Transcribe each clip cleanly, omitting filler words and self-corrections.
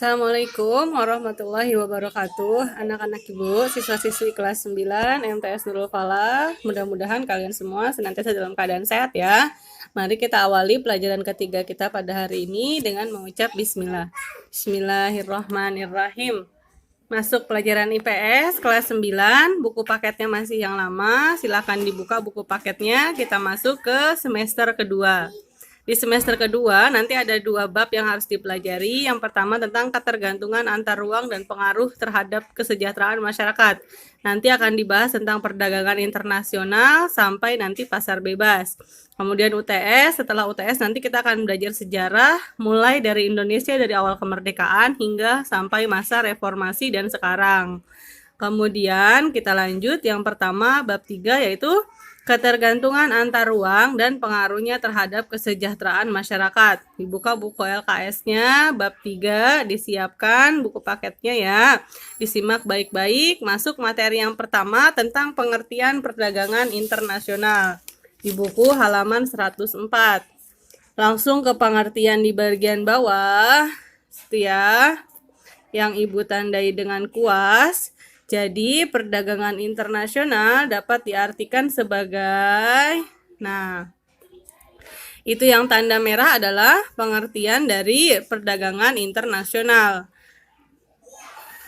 Assalamualaikum warahmatullahi wabarakatuh. Anak-anak ibu, siswa-siswi kelas 9 MTS Nurul Falah. Mudah-mudahan kalian semua senantiasa dalam keadaan sehat ya. Mari kita awali pelajaran ketiga kita pada hari ini dengan mengucap bismillah. Bismillahirrahmanirrahim. Masuk pelajaran IPS kelas 9, buku paketnya masih yang lama. Silahkan dibuka buku paketnya, kita masuk ke semester kedua. Di semester kedua nanti ada 2 bab yang harus dipelajari. Yang pertama tentang ketergantungan antar ruang dan pengaruh terhadap kesejahteraan masyarakat. Nanti akan dibahas tentang perdagangan internasional sampai nanti pasar bebas. Kemudian UTS, setelah UTS nanti kita akan belajar sejarah mulai dari Indonesia dari awal kemerdekaan hingga sampai masa reformasi dan sekarang. Kemudian kita lanjut yang pertama bab 3 yaitu ketergantungan antar ruang dan pengaruhnya terhadap kesejahteraan masyarakat. Dibuka buku LKS-nya, bab 3, disiapkan buku paketnya ya. Disimak baik-baik, masuk materi yang pertama tentang pengertian perdagangan internasional. Di buku halaman 104. Langsung ke pengertian di bagian bawah, itu ya, yang ibu tandai dengan kuas. Jadi, perdagangan internasional dapat diartikan sebagai, itu yang tanda merah adalah pengertian dari perdagangan internasional.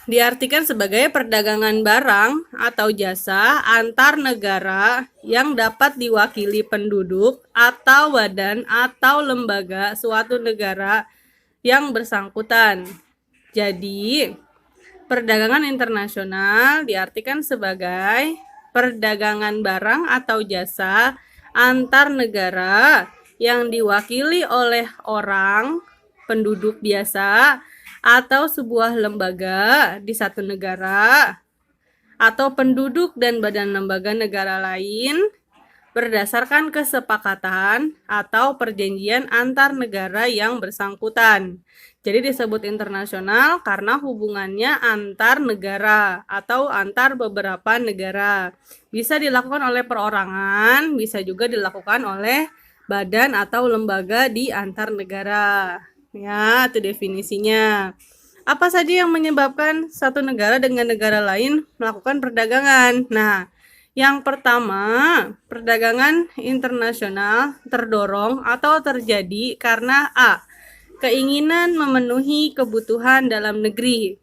Diartikan sebagai perdagangan barang atau jasa antar negara yang dapat diwakili penduduk atau badan atau lembaga suatu negara yang bersangkutan. Jadi, perdagangan internasional diartikan sebagai perdagangan barang atau jasa antar negara yang diwakili oleh orang, penduduk biasa, atau sebuah lembaga di satu negara, atau penduduk dan badan lembaga negara lain berdasarkan kesepakatan atau perjanjian antar negara yang bersangkutan. Jadi disebut internasional karena hubungannya antar negara atau antar beberapa negara. Bisa dilakukan oleh perorangan, bisa juga dilakukan oleh badan atau lembaga di antar negara. Ya, itu definisinya. Apa saja yang menyebabkan satu negara dengan negara lain melakukan perdagangan? Nah, yang pertama, perdagangan internasional terdorong atau terjadi karena A. Keinginan memenuhi kebutuhan dalam negeri.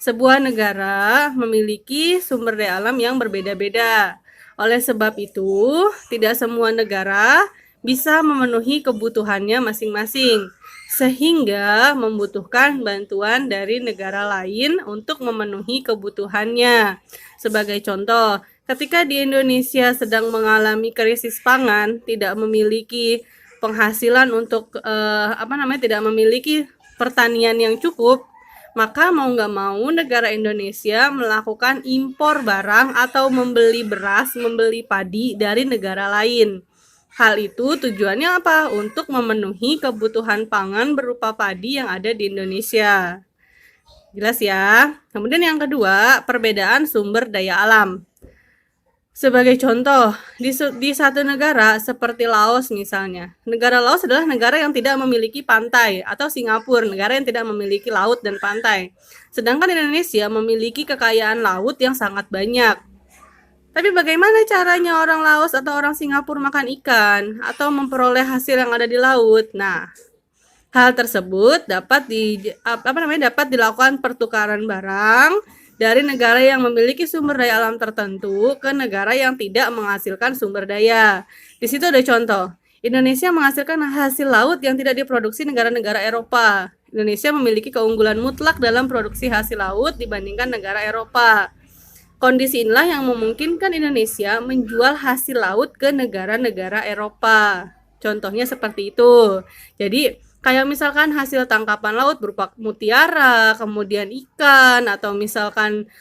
Sebuah negara memiliki sumber daya alam yang berbeda-beda. Oleh sebab itu, tidak semua negara bisa memenuhi kebutuhannya masing-masing, sehingga membutuhkan bantuan dari negara lain untuk memenuhi kebutuhannya. Sebagai contoh, ketika di Indonesia sedang mengalami krisis pangan, tidak memiliki penghasilan untuk tidak memiliki pertanian yang cukup, maka mau nggak mau negara Indonesia melakukan impor barang atau membeli beras, membeli padi dari negara lain. Hal itu tujuannya apa? Untuk memenuhi kebutuhan pangan berupa padi yang ada di Indonesia. Jelas ya? Kemudian yang kedua, perbedaan sumber daya alam. Sebagai contoh, di satu negara seperti Laos misalnya. Negara Laos adalah negara yang tidak memiliki pantai, atau Singapura, negara yang tidak memiliki laut dan pantai. Sedangkan Indonesia memiliki kekayaan laut yang sangat banyak. Tapi bagaimana caranya orang Laos atau orang Singapura makan ikan atau memperoleh hasil yang ada di laut? Nah, hal tersebut dapat dilakukan pertukaran barang dari negara yang memiliki sumber daya alam tertentu ke negara yang tidak menghasilkan sumber daya. Di situ ada contoh. Indonesia menghasilkan hasil laut yang tidak diproduksi negara-negara Eropa. Indonesia memiliki keunggulan mutlak dalam produksi hasil laut dibandingkan negara Eropa. Kondisi inilah yang memungkinkan Indonesia menjual hasil laut ke negara-negara Eropa. Contohnya seperti itu. Jadi, kayak misalkan hasil tangkapan laut berupa mutiara, kemudian ikan, atau misalkan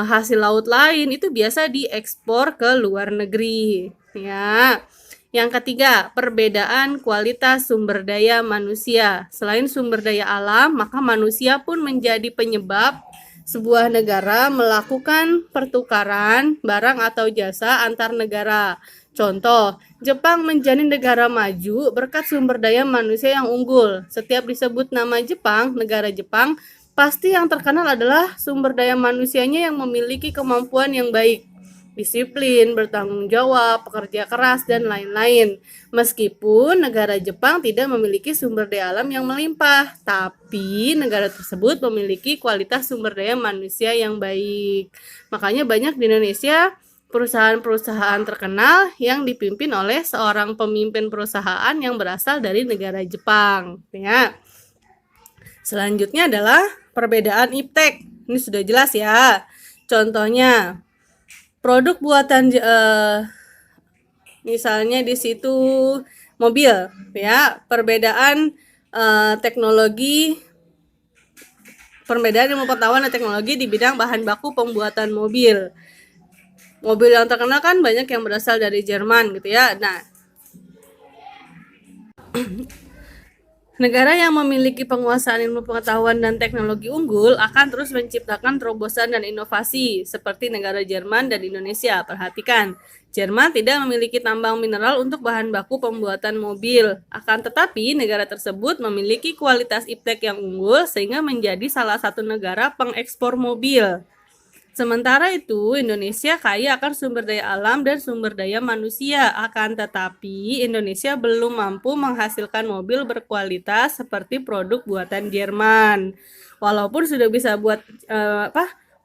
hasil laut lain, itu biasa diekspor ke luar negeri. Ya. Yang ketiga, perbedaan kualitas sumber daya manusia. Selain sumber daya alam, maka manusia pun menjadi penyebab sebuah negara melakukan pertukaran barang atau jasa antar negara. Contoh, Jepang menjadi negara maju berkat sumber daya manusia yang unggul. Setiap disebut nama Jepang, negara Jepang, pasti yang terkenal adalah sumber daya manusianya yang memiliki kemampuan yang baik, disiplin, bertanggung jawab, pekerja keras, dan lain-lain. Meskipun negara Jepang tidak memiliki sumber daya alam yang melimpah, tapi negara tersebut memiliki kualitas sumber daya manusia yang baik. Makanya banyak di Indonesia perusahaan-perusahaan terkenal yang dipimpin oleh seorang pemimpin perusahaan yang berasal dari negara Jepang, ya. Selanjutnya adalah perbedaan iptek. Ini sudah jelas ya. Contohnya, produk buatan misalnya di situ mobil, ya. Perbedaan ilmu pengetahuan dan teknologi di bidang bahan baku pembuatan mobil. Mobil yang terkenal kan banyak yang berasal dari Jerman gitu ya. Nah, negara yang memiliki penguasaan ilmu pengetahuan dan teknologi unggul akan terus menciptakan terobosan dan inovasi seperti negara Jerman dan Indonesia. Perhatikan, Jerman tidak memiliki tambang mineral untuk bahan baku pembuatan mobil. Akan tetapi, negara tersebut memiliki kualitas iptek yang unggul sehingga menjadi salah satu negara pengekspor mobil. Sementara itu, Indonesia kaya akan sumber daya alam dan sumber daya manusia. Akan tetapi, Indonesia belum mampu menghasilkan mobil berkualitas seperti produk buatan Jerman. Walaupun sudah bisa buat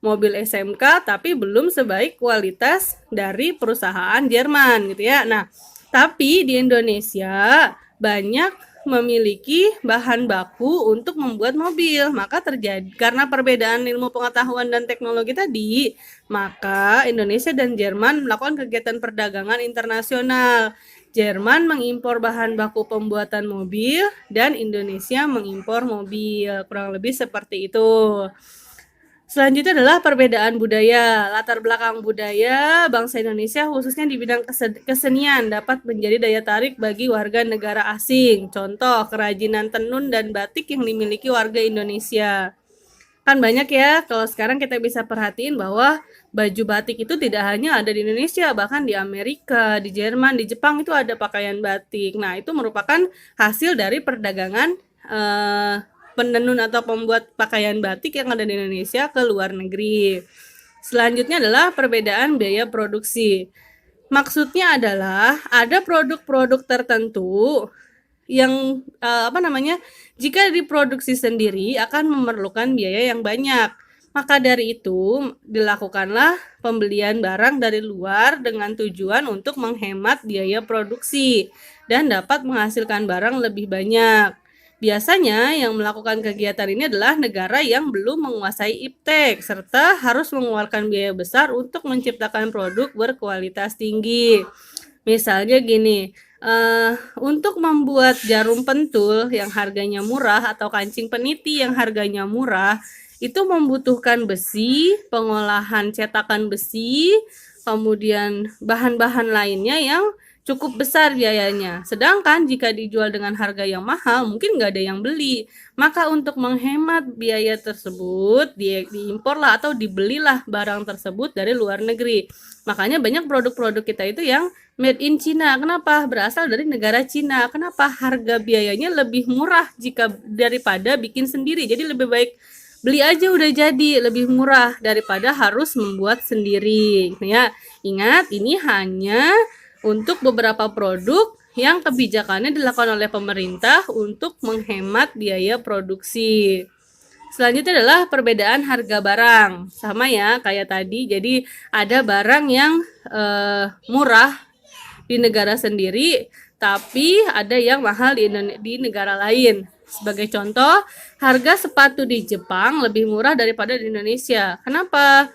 mobil SMK, tapi belum sebaik kualitas dari perusahaan Jerman gitu ya. Nah, tapi di Indonesia banyak memiliki bahan baku untuk membuat mobil, maka terjadi karena perbedaan ilmu pengetahuan dan teknologi tadi, maka Indonesia dan Jerman melakukan kegiatan perdagangan internasional. Jerman mengimpor bahan baku pembuatan mobil dan Indonesia mengimpor mobil, kurang lebih seperti itu. Selanjutnya adalah perbedaan budaya. Latar belakang budaya bangsa Indonesia khususnya di bidang kesenian dapat menjadi daya tarik bagi warga negara asing. Contoh, kerajinan tenun dan batik yang dimiliki warga Indonesia. Kan banyak ya, kalau sekarang kita bisa perhatiin bahwa baju batik itu tidak hanya ada di Indonesia, bahkan di Amerika, di Jerman, di Jepang itu ada pakaian batik. Nah, itu merupakan hasil dari perdagangan penenun atau pembuat pakaian batik yang ada di Indonesia ke luar negeri. Selanjutnya adalah perbedaan biaya produksi. Maksudnya adalah ada produk-produk tertentu yang jika diproduksi sendiri akan memerlukan biaya yang banyak. Maka dari itu dilakukanlah pembelian barang dari luar dengan tujuan untuk menghemat biaya produksi dan dapat menghasilkan barang lebih banyak. Biasanya yang melakukan kegiatan ini adalah negara yang belum menguasai iptek serta harus mengeluarkan biaya besar untuk menciptakan produk berkualitas tinggi. Misalnya gini, untuk membuat jarum pentul yang harganya murah atau kancing peniti yang harganya murah, itu membutuhkan besi, pengolahan cetakan besi, kemudian bahan-bahan lainnya yang cukup besar biayanya. Sedangkan jika dijual dengan harga yang mahal, mungkin nggak ada yang beli. Maka untuk menghemat biaya tersebut, diimporlah atau dibelilah barang tersebut dari luar negeri. Makanya banyak produk-produk kita itu yang made in China. Kenapa? Berasal dari negara China. Kenapa? Harga biayanya lebih murah jika daripada bikin sendiri. Jadi lebih baik beli aja udah jadi, lebih murah daripada harus membuat sendiri. Ya, ingat ini hanya untuk beberapa produk yang kebijakannya dilakukan oleh pemerintah untuk menghemat biaya produksi. Selanjutnya adalah perbedaan harga barang. Sama ya kayak tadi, jadi ada barang yang murah di negara sendiri, tapi ada yang mahal di negara lain. Sebagai contoh, harga sepatu di Jepang lebih murah daripada di Indonesia. Kenapa?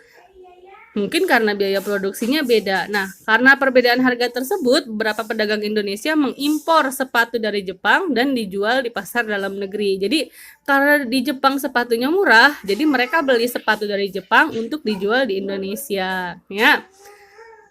Mungkin karena biaya produksinya beda. Nah, karena perbedaan harga tersebut, beberapa pedagang Indonesia mengimpor sepatu dari Jepang dan dijual di pasar dalam negeri. Jadi, karena di Jepang sepatunya murah, jadi mereka beli sepatu dari Jepang untuk dijual di Indonesia. Ya.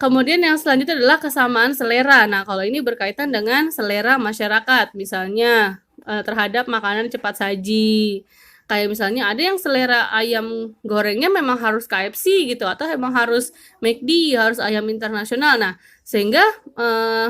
Kemudian yang selanjutnya adalah kesamaan selera. Nah, kalau ini berkaitan dengan selera masyarakat, misalnya terhadap makanan cepat saji. Kayak misalnya ada yang selera ayam gorengnya memang harus KFC gitu, atau emang harus McD, harus ayam internasional. Nah, Sehingga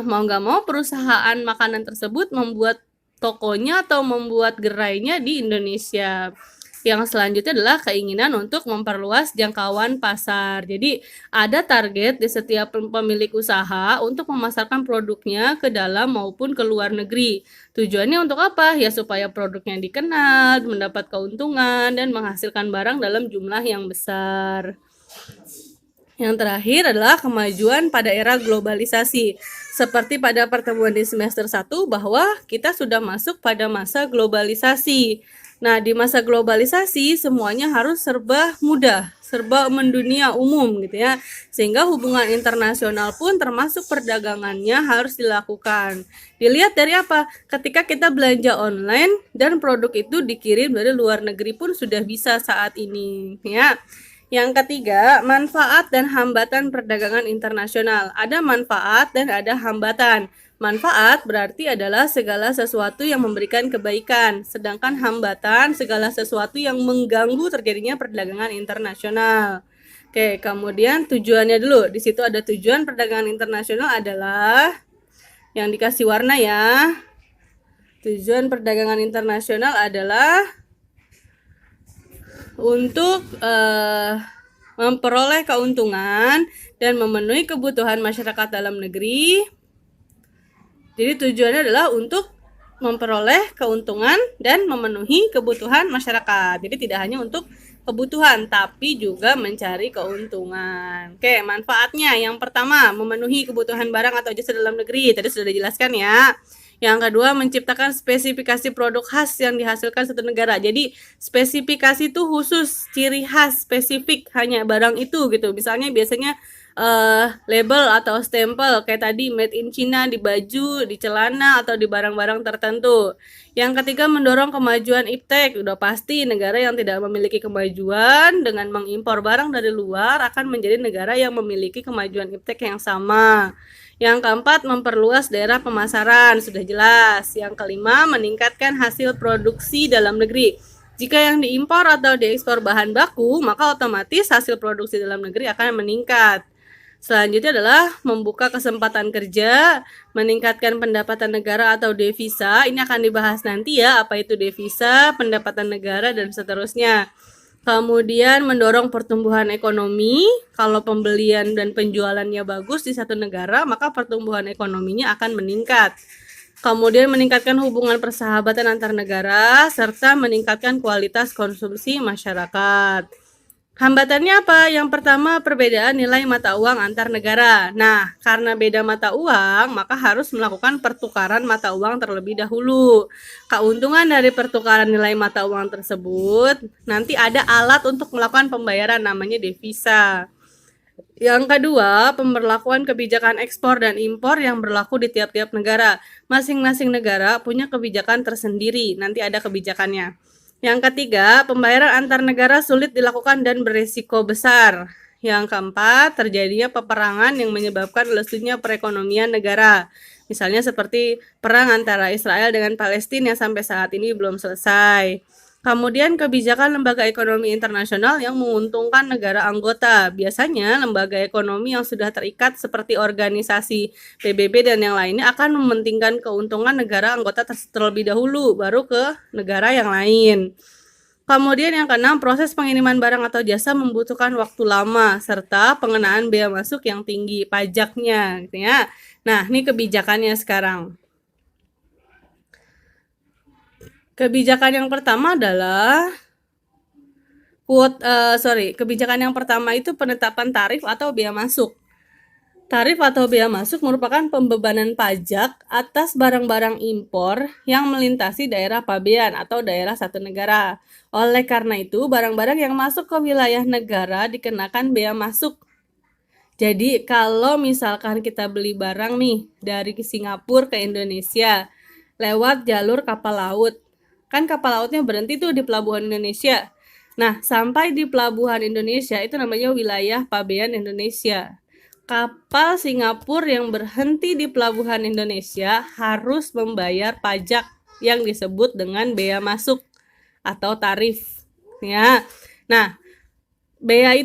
mau nggak mau perusahaan makanan tersebut membuat tokonya atau membuat gerainya di Indonesia. Yang selanjutnya adalah keinginan untuk memperluas jangkauan pasar. Jadi ada target di setiap pemilik usaha untuk memasarkan produknya ke dalam maupun ke luar negeri. Tujuannya untuk apa? Ya supaya produknya dikenal, mendapat keuntungan, dan menghasilkan barang dalam jumlah yang besar. Yang terakhir adalah kemajuan pada era globalisasi. Seperti pada pertemuan di semester 1 bahwa kita sudah masuk pada masa globalisasi. Nah, di masa globalisasi semuanya harus serba mudah, serba mendunia umum gitu ya. Sehingga hubungan internasional pun termasuk perdagangannya harus dilakukan. Dilihat dari apa? Ketika kita belanja online dan produk itu dikirim dari luar negeri pun sudah bisa saat ini ya. Yang ketiga, manfaat dan hambatan perdagangan internasional. Ada manfaat dan ada hambatan. Manfaat berarti adalah segala sesuatu yang memberikan kebaikan, sedangkan hambatan segala sesuatu yang mengganggu terjadinya perdagangan internasional. Oke, kemudian tujuannya dulu. Di situ ada tujuan perdagangan internasional adalah yang dikasih warna ya. Tujuan perdagangan internasional adalah untuk memperoleh keuntungan dan memenuhi kebutuhan masyarakat dalam negeri. Jadi tujuannya adalah untuk memperoleh keuntungan dan memenuhi kebutuhan masyarakat. Jadi tidak hanya untuk kebutuhan, tapi juga mencari keuntungan. Oke, manfaatnya yang pertama, memenuhi kebutuhan barang atau jasa dalam negeri. Tadi sudah dijelaskan ya. Yang kedua, menciptakan spesifikasi produk khas yang dihasilkan satu negara. Jadi, spesifikasi itu khusus, ciri khas, spesifik, hanya barang itu gitu. Misalnya biasanya label atau stempel kayak tadi made in China di baju, di celana, atau di barang-barang tertentu. Yang ketiga, mendorong kemajuan iptek. Udah pasti negara yang tidak memiliki kemajuan dengan mengimpor barang dari luar akan menjadi negara yang memiliki kemajuan iptek yang sama. Yang keempat, memperluas daerah pemasaran, sudah jelas. Yang kelima, meningkatkan hasil produksi dalam negeri. Jika yang diimpor atau diekspor bahan baku, maka otomatis hasil produksi dalam negeri akan meningkat. Selanjutnya adalah membuka kesempatan kerja, meningkatkan pendapatan negara atau devisa. Ini akan dibahas nanti ya, apa itu devisa, pendapatan negara, dan seterusnya. Kemudian mendorong pertumbuhan ekonomi. Kalau pembelian dan penjualannya bagus di satu negara, maka pertumbuhan ekonominya akan meningkat. Kemudian meningkatkan hubungan persahabatan antar negara, serta meningkatkan kualitas konsumsi masyarakat. Hambatannya apa? Yang pertama, perbedaan nilai mata uang antar negara. Nah, karena beda mata uang, maka harus melakukan pertukaran mata uang terlebih dahulu. Keuntungan dari pertukaran nilai mata uang tersebut, nanti ada alat untuk melakukan pembayaran namanya devisa. Yang kedua, pemberlakuan kebijakan ekspor dan impor yang berlaku di tiap-tiap negara. Masing-masing negara punya kebijakan tersendiri, nanti ada kebijakannya. Yang ketiga, pembayaran antar negara sulit dilakukan dan berisiko besar. Yang keempat, terjadinya peperangan yang menyebabkan lesunya perekonomian negara. Misalnya seperti perang antara Israel dengan Palestina yang sampai saat ini belum selesai. Kemudian kebijakan lembaga ekonomi internasional yang menguntungkan negara anggota. Biasanya lembaga ekonomi yang sudah terikat seperti organisasi PBB dan yang lainnya akan mementingkan keuntungan negara anggota terlebih dahulu, baru ke negara yang lain. Kemudian yang keenam, proses pengiriman barang atau jasa membutuhkan waktu lama serta pengenaan bea masuk yang tinggi, pajaknya gitu ya. Nah, ini kebijakannya sekarang. Kebijakan yang pertama adalah kebijakan yang pertama itu penetapan tarif atau bea masuk. Tarif atau bea masuk merupakan pembebanan pajak atas barang-barang impor yang melintasi daerah pabean atau daerah satu negara. Oleh karena itu, barang-barang yang masuk ke wilayah negara dikenakan bea masuk. Jadi, kalau misalkan kita beli barang nih dari Singapura ke Indonesia lewat jalur kapal laut, kan kapal lautnya berhenti tuh di pelabuhan Indonesia. Nah, sampai di pelabuhan Indonesia itu namanya wilayah pabean Indonesia. Kapal Singapura yang berhenti di pelabuhan Indonesia harus membayar pajak yang disebut dengan bea masuk atau tarif ya. Nah, bea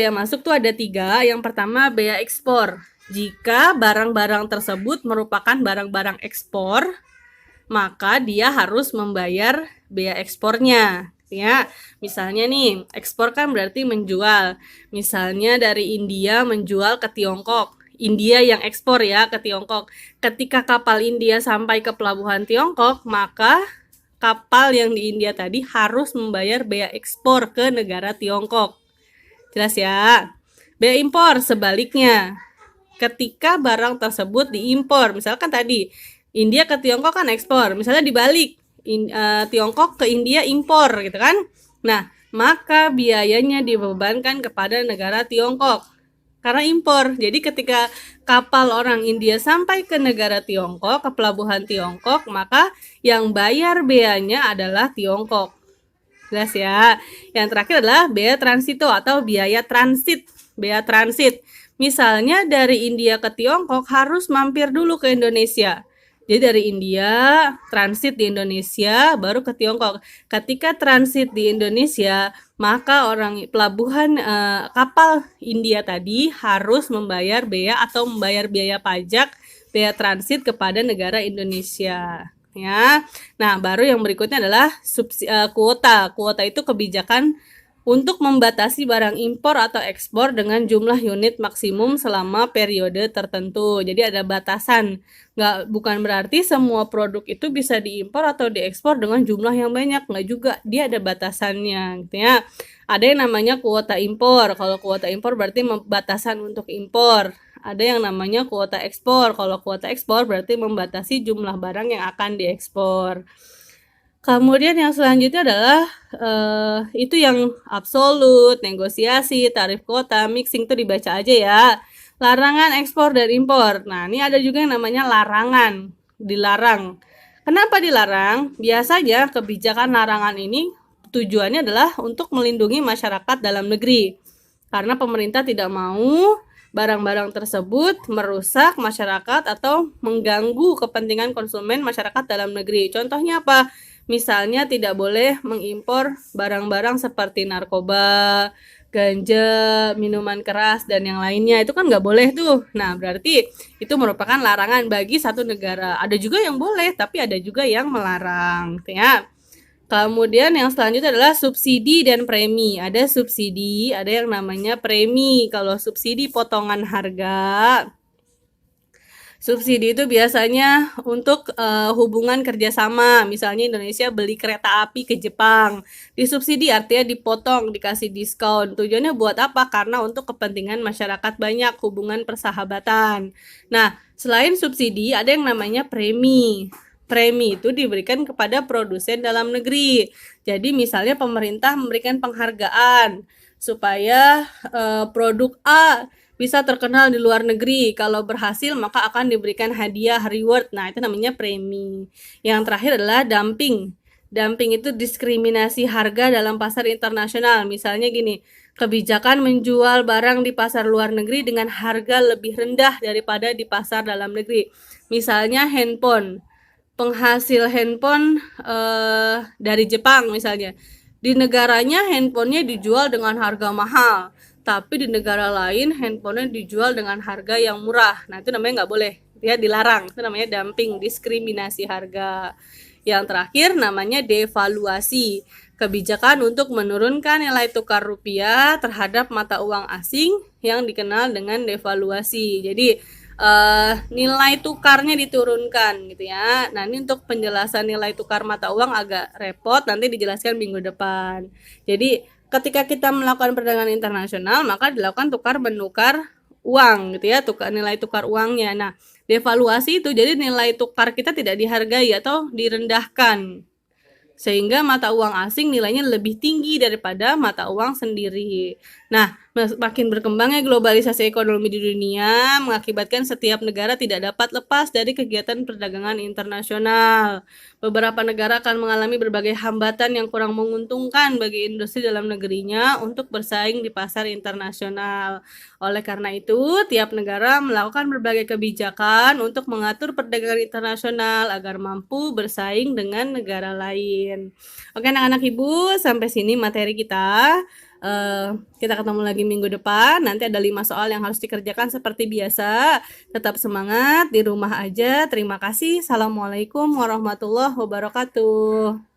masuk tuh ada 3. Yang pertama, bea ekspor. Jika barang-barang tersebut merupakan barang-barang ekspor, maka dia harus membayar bea ekspornya. Ya, misalnya nih, ekspor kan berarti menjual. Misalnya dari India menjual ke Tiongkok. India yang ekspor ya ke Tiongkok. Ketika kapal India sampai ke pelabuhan Tiongkok, maka kapal yang di India tadi harus membayar bea ekspor ke negara Tiongkok. Jelas ya? Bea impor sebaliknya. Ketika barang tersebut diimpor, misalkan tadi India ke Tiongkok kan ekspor, misalnya dibalik Tiongkok ke India impor gitu kan. Nah, maka biayanya dibebankan kepada negara Tiongkok karena impor. Jadi ketika kapal orang India sampai ke negara Tiongkok, ke pelabuhan Tiongkok, maka yang bayar beanya adalah Tiongkok. Jelas ya. Yang terakhir adalah bea transito atau biaya transit. Bea transit. Misalnya dari India ke Tiongkok harus mampir dulu ke Indonesia. Jadi dari India transit di Indonesia baru ke Tiongkok. Ketika transit di Indonesia, maka orang pelabuhan kapal India tadi harus membayar bea atau membayar biaya pajak bea transit kepada negara Indonesia. Ya, nah baru yang berikutnya adalah kuota. Kuota itu kebijakan untuk membatasi barang impor atau ekspor dengan jumlah unit maksimum selama periode tertentu. Jadi ada batasan. Bukan berarti semua produk itu bisa diimpor atau diekspor dengan jumlah yang banyak. Nggak juga, dia ada batasannya. Gitu ya. Ada yang namanya kuota impor. Kalau kuota impor berarti batasan untuk impor. Ada yang namanya kuota ekspor. Kalau kuota ekspor berarti membatasi jumlah barang yang akan diekspor. Kemudian yang selanjutnya adalah itu yang absolut, negosiasi, tarif kota, mixing itu dibaca aja ya. Larangan ekspor dan impor. Nah, ini ada juga yang namanya larangan, dilarang. Kenapa dilarang? Biasanya kebijakan larangan ini tujuannya adalah untuk melindungi masyarakat dalam negeri. Karena pemerintah tidak mau barang-barang tersebut merusak masyarakat atau mengganggu kepentingan konsumen masyarakat dalam negeri. Contohnya apa? Misalnya tidak boleh mengimpor barang-barang seperti narkoba, ganja, minuman keras, dan yang lainnya. Itu kan nggak boleh tuh. Nah, berarti itu merupakan larangan bagi satu negara. Ada juga yang boleh, tapi ada juga yang melarang. Ya. Kemudian yang selanjutnya adalah subsidi dan premi. Ada subsidi, ada yang namanya premi. Kalau subsidi potongan harga, subsidi itu biasanya untuk hubungan kerjasama. Misalnya Indonesia beli kereta api ke Jepang. Disubsidi artinya dipotong, dikasih diskon. Tujuannya buat apa? Karena untuk kepentingan masyarakat banyak, hubungan persahabatan. Nah, selain subsidi ada yang namanya premi. Premi itu diberikan kepada produsen dalam negeri. Jadi misalnya pemerintah memberikan penghargaan supaya produk A bisa terkenal di luar negeri. Kalau berhasil maka akan diberikan hadiah reward. Nah, itu namanya premi. Yang terakhir adalah dumping. Dumping itu diskriminasi harga dalam pasar internasional. Misalnya gini, kebijakan menjual barang di pasar luar negeri dengan harga lebih rendah daripada di pasar dalam negeri. Misalnya handphone. Penghasil handphone dari Jepang misalnya. Di negaranya handphonenya dijual dengan harga mahal, tapi di negara lain handphonenya dijual dengan harga yang murah. Nah, itu namanya nggak boleh, ya dilarang. Itu namanya dumping, diskriminasi harga. Yang terakhir namanya devaluasi, kebijakan untuk menurunkan nilai tukar rupiah terhadap mata uang asing yang dikenal dengan devaluasi. Jadi nilai tukarnya diturunkan gitu ya. Nah, ini untuk penjelasan nilai tukar mata uang agak repot, nanti dijelaskan minggu depan. Jadi ketika kita melakukan perdagangan internasional maka dilakukan tukar menukar uang gitu ya, nilai tukar uangnya. Nah, devaluasi itu jadi nilai tukar kita tidak dihargai atau direndahkan, sehingga mata uang asing nilainya lebih tinggi daripada mata uang sendiri. Nah, makin berkembangnya globalisasi ekonomi di dunia mengakibatkan setiap negara tidak dapat lepas dari kegiatan perdagangan internasional. Beberapa negara akan mengalami berbagai hambatan yang kurang menguntungkan bagi industri dalam negerinya untuk bersaing di pasar internasional. Oleh karena itu, tiap negara melakukan berbagai kebijakan untuk mengatur perdagangan internasional agar mampu bersaing dengan negara lain. Oke anak-anak ibu, sampai sini materi kita. Kita ketemu lagi minggu depan. Nanti ada 5 soal yang harus dikerjakan seperti biasa. Tetap semangat, di rumah aja. Terima kasih. Assalamualaikum warahmatullahi wabarakatuh.